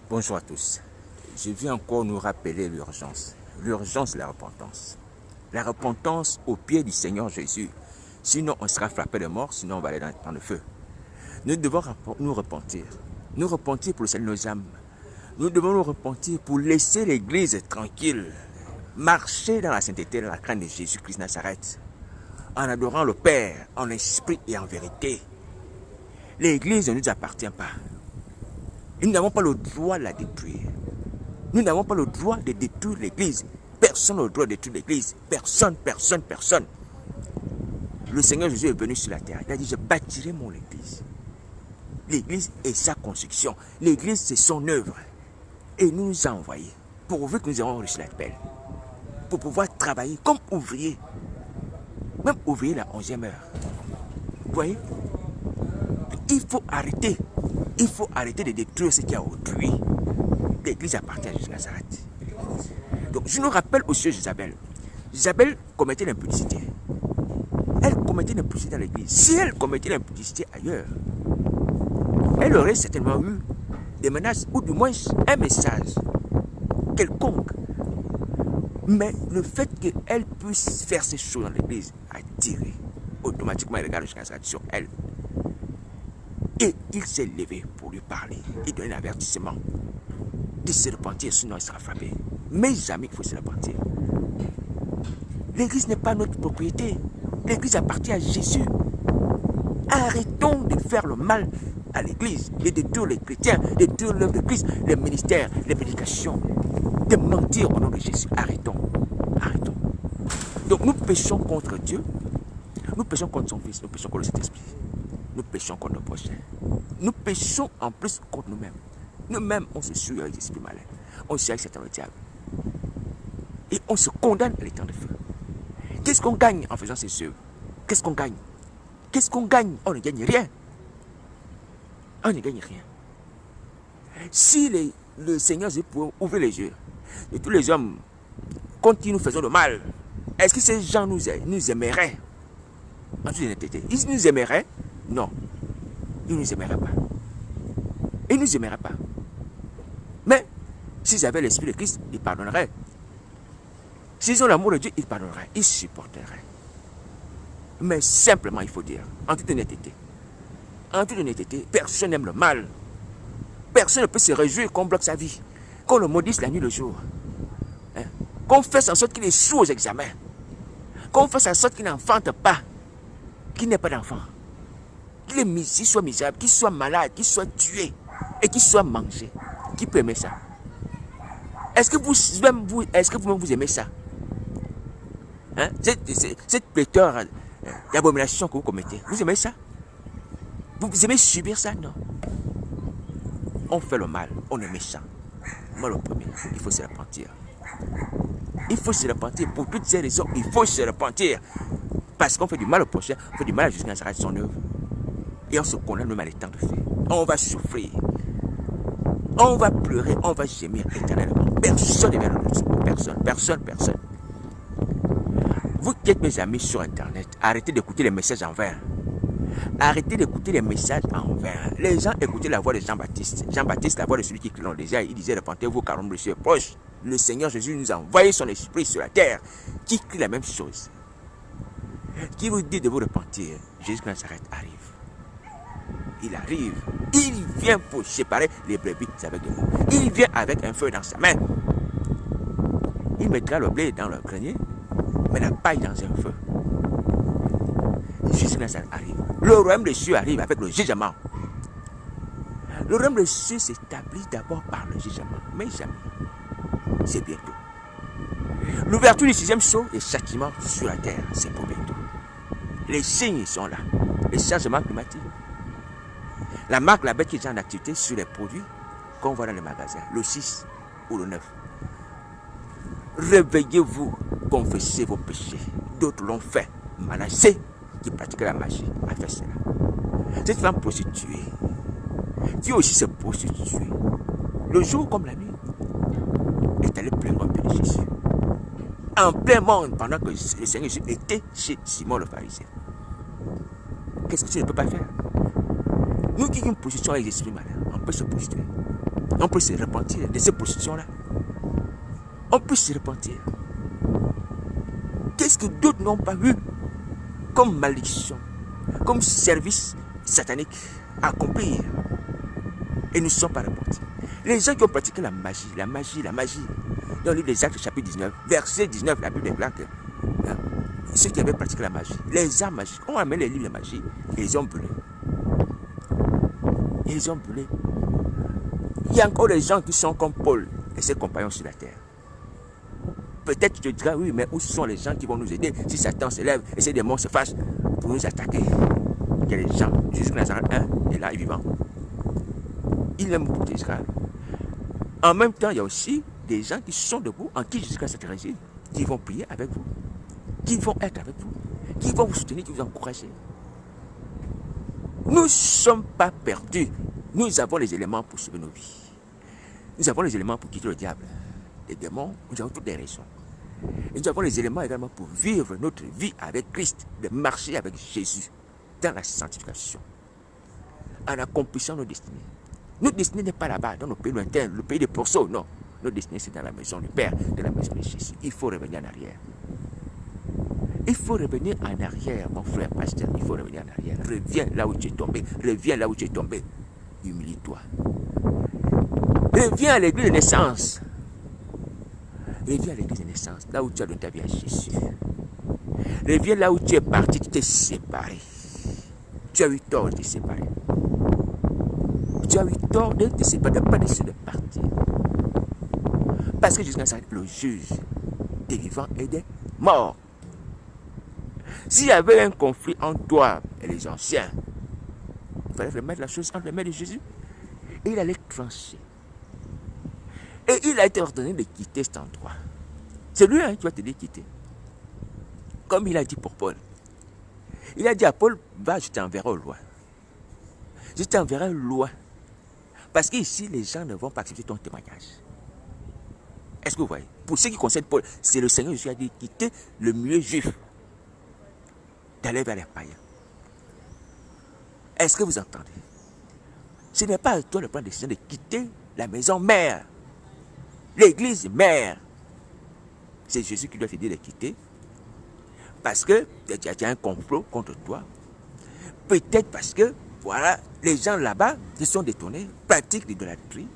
Bonjour à tous. Je viens encore nous rappeler l'urgence. L'urgence de la repentance. La repentance au pied du Seigneur Jésus. Sinon, on sera frappé de mort, sinon on va aller dans le feu. Nous devons nous repentir. Nous repentir pour le salut de nos âmes. Nous devons nous repentir pour laisser l'Église tranquille. Marcher dans la sainteté, dans la crainte de Jésus-Christ Nazareth. En adorant le Père, en esprit et en vérité. L'Église ne nous appartient pas. Nous n'avons pas le droit de la détruire. Nous n'avons pas le droit de détruire l'Église. Personne n'a le droit de détruire l'Église. Personne, personne, personne. Le Seigneur Jésus est venu sur la terre. Il a dit, je bâtirai mon Église. L'Église est sa construction. L'Église, c'est son œuvre. Et il nous a envoyés, pourvu que nous ayons reçu l'appel, pour pouvoir travailler comme ouvriers. Même ouvrier la 11e heure. Vous voyez? Il faut arrêter. Il faut arrêter de détruire ce qui a autrui. L'Église appartient à Jésus Nazareth. Donc, je nous rappelle aussi Jézabel. Jézabel commettait l'impudicité. Elle commettait l'impudicité dans l'Église. Si elle commettait l'impudicité ailleurs, elle aurait certainement eu des menaces, ou du moins un message quelconque. Mais le fait qu'elle puisse faire ces choses dans l'Église a tiré automatiquement le regard de Jésus Nazareth sur elle. Et il s'est levé pour lui parler. Il donne un avertissement de se repentir, sinon il sera frappé. Mes amis, il faut se repentir. L'Église n'est pas notre propriété. L'Église appartient à Jésus. Arrêtons de faire le mal à l'Église, de détruire les chrétiens, de détruire l'œuvre de Christ, les ministères, les prédications, de mentir au nom de Jésus. Arrêtons. Arrêtons. Donc nous péchons contre Dieu, nous péchons contre son Fils, nous péchons contre le Saint-Esprit. Nous péchons contre nos prochains. Nous péchons en plus contre nous-mêmes. Nous-mêmes, on se suit avec des esprits malins. On se suit avec Satan le diable. Et on se condamne à l'étang de feu. Qu'est-ce qu'on gagne en faisant ces œuvres? Qu'est-ce qu'on gagne? Qu'est-ce qu'on gagne? On ne gagne rien. On ne gagne rien. Si le Seigneur pouvait ouvrir les yeux de tous les hommes contre qui nous faisons le mal, est-ce que ces gens nous aimeraient? En toute honnêteté, ils nous aimeraient? Non. Ils ne nous aimeraient pas. Ils ne nous aimeraient pas. Mais s'ils avaient l'esprit de Christ, ils pardonneraient. S'ils ont l'amour de Dieu, ils pardonneraient. Ils supporteraient. Mais simplement, il faut dire, en toute honnêteté, personne n'aime le mal. Personne ne peut se réjouir qu'on bloque sa vie, qu'on le maudisse la nuit le jour. Hein? Qu'on fasse en sorte qu'il échoue aux examens. Qu'on fasse en sorte qu'il n'enfante pas, qu'il n'ait pas d'enfant. Qu'il soit misérable, qu'il soit malade, qu'il soit tué et qu'il soit mangé. Qui peut aimer ça? Est-ce que vous-même vous aimez ça? Hein? Cette pléthore d'abominations que vous commettez, vous aimez ça? Vous aimez subir ça? Non. On fait le mal, on est méchant. Moi le premier, il faut se repentir. Il faut se repentir pour toutes ces raisons, il faut se repentir. Parce qu'on fait du mal au prochain, on fait du mal à Jésus Nazareth, son œuvre. Et on se condamne même à l'étang de feu. On va souffrir. On va pleurer, on va gémir éternellement. Personne ne vient nous. Personne. Vous qui êtes mes amis sur Internet, arrêtez d'écouter les messages en vain. Arrêtez d'écouter les messages en vain. Les gens écoutaient la voix de Jean-Baptiste. Jean-Baptiste, la voix de celui qui crie dans le désert, il disait, repentez-vous car le Messie est proche. Le Seigneur Jésus nous a envoyé son esprit sur la terre, qui crie la même chose. Qui vous dit de vous repentir? Jésus Nazareth arrive. Il arrive. Il vient pour séparer les brebis avec des mots. Il vient avec un feu dans sa main. Il mettra le blé dans le grenier, mais la paille dans un feu. Jésus Nazareth arrive. Le royaume des cieux arrive avec le jugement. Le royaume des cieux s'établit d'abord par le jugement. Mais jamais. C'est bientôt. L'ouverture du 6e sceau et châtiment sur la terre, c'est pour bientôt. Les signes sont là. Les changements climatiques. La marque, la bête qui est en activité sur les produits qu'on voit dans les magasins, le 6 ou le 9. Réveillez-vous, confessez vos péchés. D'autres l'ont fait. Manassé, qui pratiquait la magie, a fait cela. Cette femme prostituée, qui aussi se prostituée, le jour comme la nuit, est allée plaindre au pied de Jésus. En plein monde, pendant que le Seigneur Jésus était chez Simon le pharisien. Qu'est-ce que tu ne peux pas faire? Nous qui avons une position avec les esprits malins, on peut se prostituer. On peut se repentir de ces positions-là. On peut se repentir. Qu'est-ce que d'autres n'ont pas vu comme malédiction, comme service satanique à accomplir? Et nous ne sommes pas repentis. Les gens qui ont pratiqué la magie. Dans le livre des Actes, chapitre 19, verset 19, la Bible déclare que ceux qui avaient pratiqué la magie, les arts magiques, ont amené les livres de magie et ils ont brûlé. Ils ont brûlé. Il y a encore des gens qui sont comme Paul et ses compagnons sur la terre. Peut-être tu te diras, oui, mais où sont les gens qui vont nous aider si Satan se lève et ces démons se fâchent pour nous attaquer? Il y a des gens, Jésus Nazareth 1 est là, il est vivant. Il aime beaucoup Israël. En même temps, il y a aussi des gens qui sont debout, en qui Jésus Christ réside, qui vont prier avec vous, qui vont être avec vous, qui vont vous soutenir, qui vont vous encourager. Nous ne sommes pas perdus. Nous avons les éléments pour sauver nos vies. Nous avons les éléments pour quitter le diable, les démons, nous avons toutes les raisons. Et nous avons les éléments également pour vivre notre vie avec Christ, de marcher avec Jésus dans la sanctification, en accomplissant nos destinées. Notre destinée n'est pas là-bas, dans nos pays lointains, le pays des pourceaux, non. Notre destinée, c'est dans la maison du Père, dans la maison de Jésus. Il faut revenir en arrière. Il faut revenir en arrière, mon frère pasteur. Il faut revenir en arrière. Reviens là où tu es tombé. Reviens là où tu es tombé. Humilie-toi. Reviens à l'église de naissance. Reviens à l'église de naissance, là où tu as donné ta vie à Jésus. Reviens là où tu es parti, tu t'es séparé. Tu as eu tort de te séparer. Tu as eu tort de te séparer, de ne pas décider de partir. Parce que jusqu'à ça, le juge des vivants et des morts. S'il y avait un conflit entre toi et les anciens, il fallait remettre la chose entre les mains de Jésus. Et il allait trancher. Et il a été ordonné de quitter cet endroit. C'est lui qui va te dire quitter. Comme il a dit pour Paul. Il a dit à Paul, va, je t'enverrai au loin. Je t'enverrai loin. Parce qu'ici, les gens ne vont pas accepter ton témoignage. Est-ce que vous voyez? Pour ce qui concerne Paul, c'est le Seigneur Jésus qui a dit quitter le milieu juif, d'aller vers les païens. Est-ce que vous entendez? Ce n'est pas à toi de prendre la décision de quitter la maison mère, l'église mère. C'est Jésus qui doit te dire de quitter. Parce que il y a un complot contre toi. Peut-être parce que, voilà, les gens là-bas se sont détournés, pratiquent l'idolâtrie.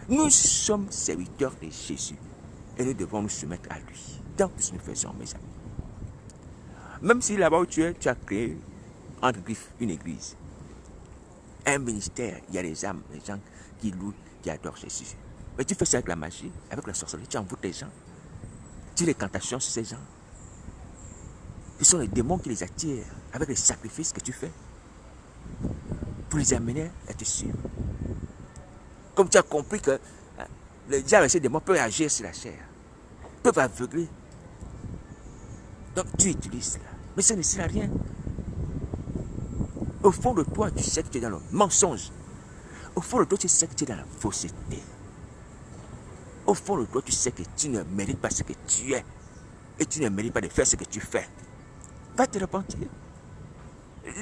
Nous sommes serviteurs de Jésus. Et nous devons nous soumettre à lui. Dans tout ce que nous faisons, mes amis. Même si là-bas où tu es, tu as créé, entre griffes, une église. Un ministère, il y a des âmes, des gens qui louent, qui adorent Jésus. Mais tu fais ça avec la magie, avec la sorcellerie, tu envoûtes les gens. Tu les cantations sur ces gens. Ce sont les démons qui les attirent avec les sacrifices que tu fais pour les amener à te suivre. Comme tu as compris que le diable et ces démons peuvent agir sur la chair, peuvent aveugler. Donc tu utilises cela. Mais ça ne sert à rien. Au fond de toi, tu sais que tu es dans le mensonge. Au fond de toi, tu sais que tu es dans la fausseté. Au fond de toi, tu sais que tu ne mérites pas ce que tu es. Et tu ne mérites pas de faire ce que tu fais. Va te repentir.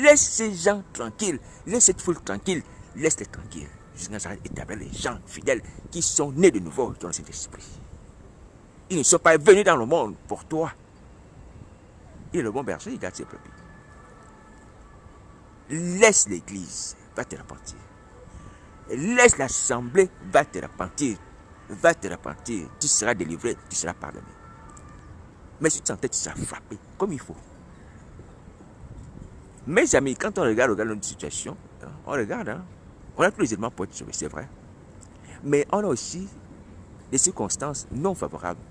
Laisse ces gens tranquilles. Laisse cette foule tranquille. Laisse-les tranquilles. Jusqu'à ça, établir les gens fidèles qui sont nés de nouveau dans cet esprit. Ils ne sont pas venus dans le monde pour toi. Il est le bon berger, il garde ses brebis. Laisse l'église, va te repentir. Laisse l'assemblée, va te repentir. Va te repentir. Tu seras délivré, tu seras pardonné. Mais si tu en tête, tu seras frappé comme il faut. Mes amis, quand on regarde notre situation, on regarde, hein, on a tous les éléments pour être sauvés, c'est vrai. Mais on a aussi des circonstances non favorables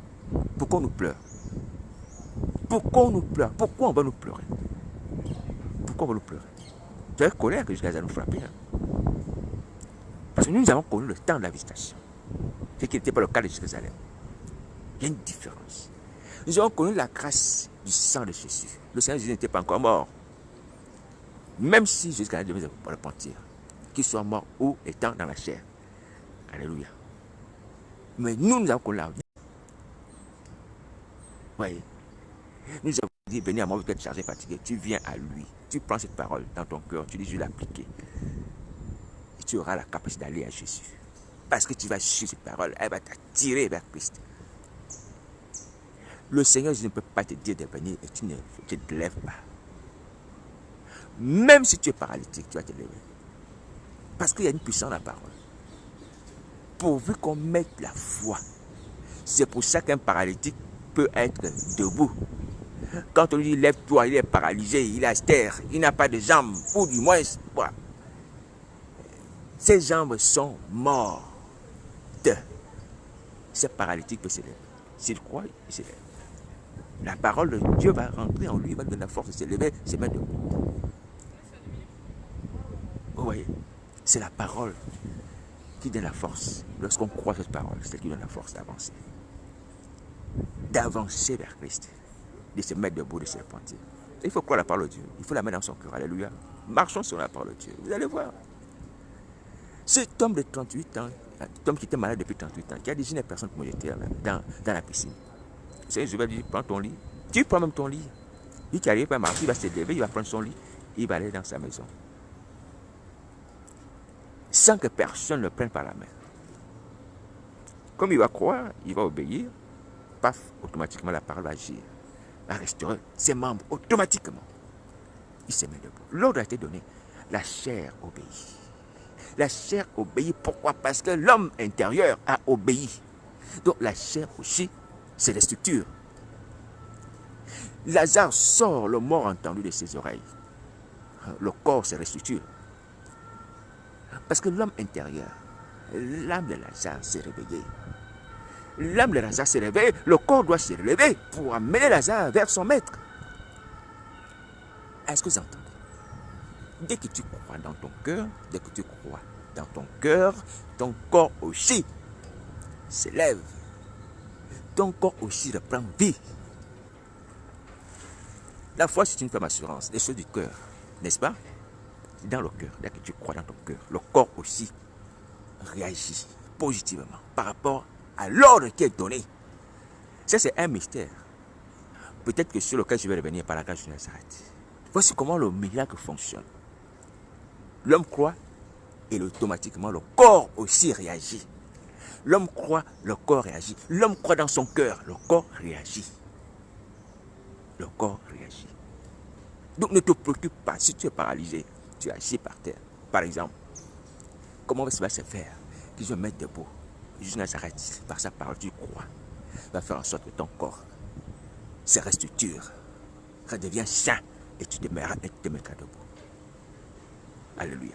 pour qu'on nous pleure. Pourquoi on nous pleure? Pourquoi on va nous pleurer? Pourquoi on va nous pleurer? C'est avec colère que jusqu'à ça nous frapper. Hein? Parce que nous avons connu le temps de la visitation. Ce qui n'était pas le cas de Jérusalem. Il y a une différence. Nous avons connu la grâce du sang de Jésus. Le Seigneur Jésus n'était pas encore mort. Même si jusqu'à la devait repentir. Qu'il soit mort ou étant dans la chair. Alléluia. Mais nous avons connu la vie. Voyez. Nous avons dit, venez à moi, vous êtes chargé, fatigué. Tu viens à lui. Tu prends cette parole dans ton cœur. Tu dis, je vais l'appliquer. Et tu auras la capacité d'aller à Jésus. Parce que tu vas suivre cette parole, elle va t'attirer vers Christ. Le Seigneur ne peut pas te dire de venir et tu ne te lèves pas. Même si tu es paralytique, tu vas te lever. Parce qu'il y a une puissance dans la parole. Pourvu qu'on mette la foi. C'est pour ça qu'un paralytique peut être debout. Quand on lui dit lève-toi, il est paralysé, il est à terre, il n'a pas de jambes, ou du moins, ses jambes sont mortes. Ce paralytique peut se lever. S'il croit, il se lève. La parole de Dieu va rentrer en lui, il va donner la force de se lever, se mettre debout. Vous voyez, c'est la parole qui donne la force. Lorsqu'on croit cette parole, c'est elle qui donne la force d'avancer. D'avancer vers Christ. De se mettre debout, de se repentir. Il faut croire la parole de Dieu. Il faut la mettre dans son cœur. Alléluia. Marchons sur la parole de Dieu. Vous allez voir. Cet homme de 38 ans, cet homme qui était malade depuis 38 ans, qui a dit, une personne qui était dans la piscine. C'est je vais dire, prends ton lit. Tu prends même ton lit. Il qui arrive à marcher, il va se lever, il va prendre son lit, il va aller dans sa maison. Sans que personne ne le prenne par la main. Comme il va croire, il va obéir, paf, automatiquement la parole va agir. Va restaurer ses membres automatiquement. Il se met debout. L'ordre a été donné. La chair obéit. La chair obéit. Pourquoi? Parce que l'homme intérieur a obéi. Donc la chair aussi, c'est les structures. Lazare sort le mort entendu de ses oreilles. Le corps, c'est les structures. Parce que l'homme intérieur, l'âme de Lazare s'est réveillée. L'âme de Lazare s'est réveillée, le corps doit se relever pour amener Lazare vers son maître. Est-ce que vous entendez? Dès que tu crois dans ton cœur, dès que tu crois dans ton cœur, ton corps aussi s'élève. Ton corps aussi reprend vie. La foi, c'est une ferme assurance, des choses du cœur, n'est-ce pas? Dans le cœur, dès que tu crois dans ton cœur, le corps aussi réagit positivement par rapport à l'ordre qui est donné. Ça, c'est un mystère. Peut-être que sur lequel je vais revenir par la grâce de Nazareth. Voici comment le miracle fonctionne. L'homme croit et automatiquement le corps aussi réagit. L'homme croit, le corps réagit. L'homme croit dans son cœur, le corps réagit. Le corps réagit. Donc ne te préoccupe pas. Si tu es paralysé, tu es assis par terre. Par exemple, comment ça va se faire? Que je vais me mettre debout. Juste Nazareth, par sa parole, tu crois. Va faire en sorte que ton corps se restructure, redevient sain et tu te mettras debout. Alléluia.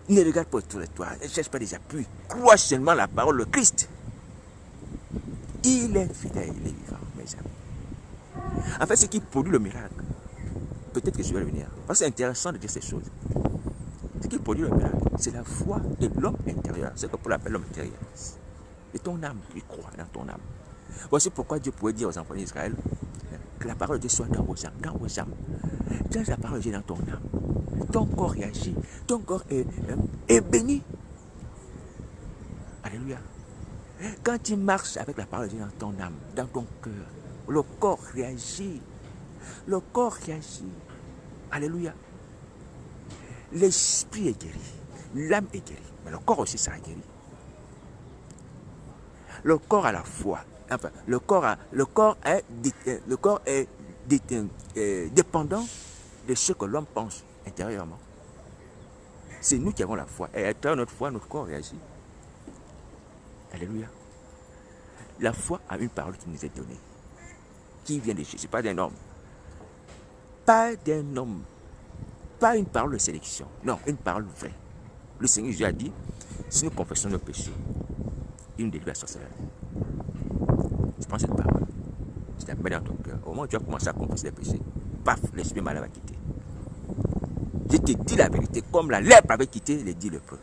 Ne regarde pas autour de toi, ne cherche pas des appuis. Crois seulement la parole de Christ. Il est fidèle, il est vivant, mes amis. En fait, ce qui produit le miracle, peut-être que je vais revenir, parce que c'est intéressant de dire ces choses. Ce qui produit le miracle, c'est la foi de l'homme intérieur. C'est ce que Paul appelle l'homme intérieur. Et ton âme, tu crois dans ton âme. Voici pourquoi Dieu pouvait dire aux enfants d'Israël que la parole de Dieu soit dans vos âmes, dans vos âmes. Quand la parole de Dieu est dans ton âme, ton corps réagit, ton corps est béni. Alléluia. Quand tu marches avec la parole de Dieu dans ton âme, dans ton cœur, le corps réagit. Le corps réagit. Alléluia. L'esprit est guéri, l'âme est guérie, mais le corps aussi sera guéri. Le corps a la foi. Enfin, le corps est dépendant de ce que l'homme pense intérieurement. C'est nous qui avons la foi. Et à travers notre foi, notre corps réagit. Alléluia. La foi a une parole qui nous est donnée, qui vient de Jésus, pas d'un homme. Pas d'un homme. Pas une parole de sélection. Non, une parole vraie. Le Seigneur Jésus a dit, si nous confessons nos péchés, il nous délivre de la sorcellerie. Tu prends cette parole, tu la mets dans ton cœur. Au moment où tu vas commencer à confesser les péchés, paf, l'esprit malin va quitter. Je te dis la vérité, comme la lèpre avait quitté les 10 lépreux.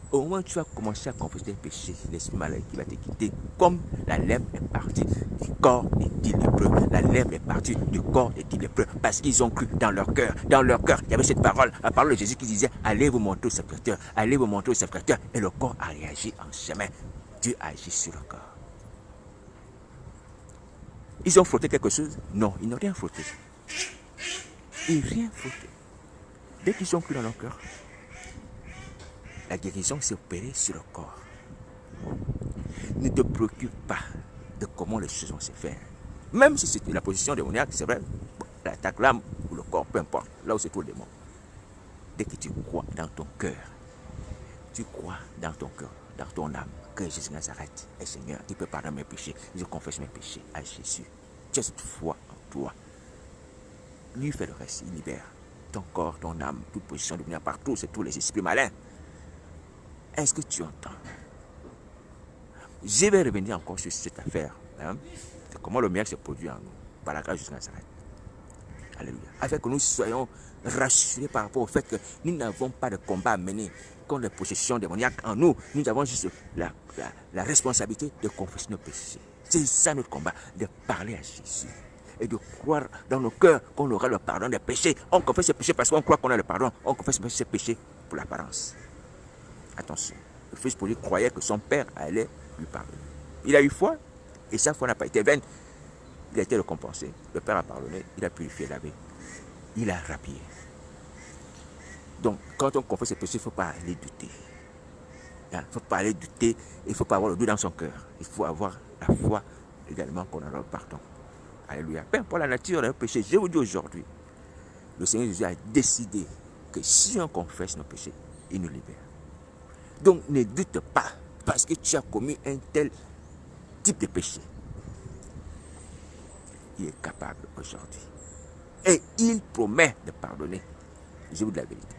Au moment où tu vas commencer à confesser les péchés, l'esprit malin qui va te quitter, comme la lèpre est partie du corps des 10 lépreux. La lèpre est partie du corps des 10 lépreux, parce qu'ils ont cru dans leur cœur. Dans leur cœur, il y avait cette parole, la parole de Jésus qui disait, allez vous montrer au sacrificateur, allez vous montrer au sacrificateur. Et le corps a réagi en chemin. Dieu a agi sur le corps. Ils ont frotté quelque chose? Non, ils n'ont rien frotté. Ils n'ont rien frotté. Dès qu'ils ont cru dans leur cœur, La guérison s'est opérée sur le corps. Ne te préoccupe pas de comment les choses vont se faire. Même si c'est la position démoniaque, c'est vrai, l'attaque l'âme ou le corps, peu importe, là où c'est tout le démon. Dès que tu crois dans ton cœur, tu crois dans ton cœur, dans ton âme, que Jésus Nazareth est Seigneur, qui peut pardonner mes péchés, je confesse mes péchés à Jésus. Tu as cette foi en toi. Lui fait le reste, il libère ton corps, ton âme, toute position démoniaque partout, c'est tous les esprits malins. Est-ce que tu entends? Je vais revenir encore sur cette affaire. Hein? C'est comment le miracle se produit en nous, par la grâce de Jésus Nazareth. Alléluia. Afin que nous soyons rassurés par rapport au fait que nous n'avons pas de combat à mener contre les possessions démoniaques en nous. Nous avons juste la responsabilité de confesser nos péchés. C'est ça notre combat, de parler à Jésus. Et de croire dans nos cœurs qu'on aura le pardon des péchés. On confesse ses péchés parce qu'on croit qu'on a le pardon. On confesse ses péchés pour l'apparence. Attention, le fils prodigue croyait que son père allait lui pardonner. Il a eu foi, et sa foi n'a pas été vaine. Il a été récompensé. Le père a pardonné, il a purifié, lavé. Il a rhabillé. Donc, quand on confesse ses péchés, il ne faut pas aller douter. Il ne faut pas aller douter, il ne faut pas avoir le doute dans son cœur. Il faut avoir la foi également qu'on a le pardon. Alléluia. Peu importe la nature de nos péchés, je vous dis aujourd'hui, le Seigneur Jésus a décidé que si on confesse nos péchés, il nous libère. Donc ne doute pas parce que tu as commis un tel type de péché. Il est capable aujourd'hui. Et il promet de pardonner. Je vous dis la vérité.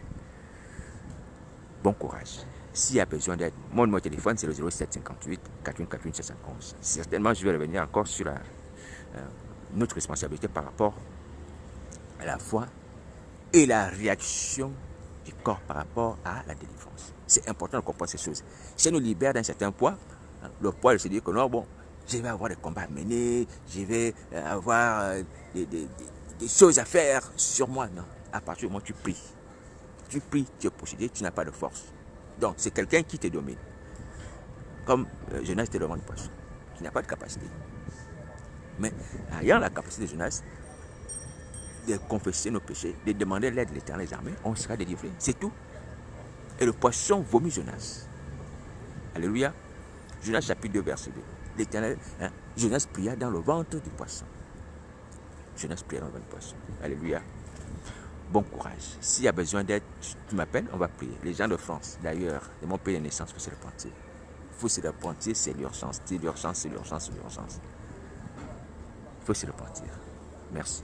Bon courage. S'il y a besoin d'aide, mon numéro de téléphone c'est le 0758 41 711. Certainement, je vais revenir encore sur notre responsabilité par rapport à la foi et la réaction du corps par rapport à la délivrance. C'est important de comprendre ces choses. Si ça nous libère d'un certain poids, le poids de se dire que non, bon, je vais avoir des combats à mener, je vais avoir des choses à faire sur moi. Non, à partir du moment où tu pries, tu es possédé, tu n'as pas de force. Donc, c'est quelqu'un qui te domine. Comme Jonas était devant le poisson, qui n'a pas de capacité. Mais ayant la capacité de Jonas, de confesser nos péchés, de demander l'aide de l'Éternel des armées, on sera délivré. C'est tout. Et le poisson vomit Jonas. Alléluia. Jonas chapitre 2, verset 2. L'Éternel, Jonas pria dans le ventre du poisson. Jonas pria dans le ventre du poisson. Alléluia. Bon courage. S'il y a besoin d'aide, tu m'appelles, on va prier. Les gens de France, d'ailleurs, de mon pays de naissance, il faut se repentir. Il faut se repentir, c'est l'urgence. C'est l'urgence, c'est l'urgence, c'est l'urgence. Il faut se repentir. Merci.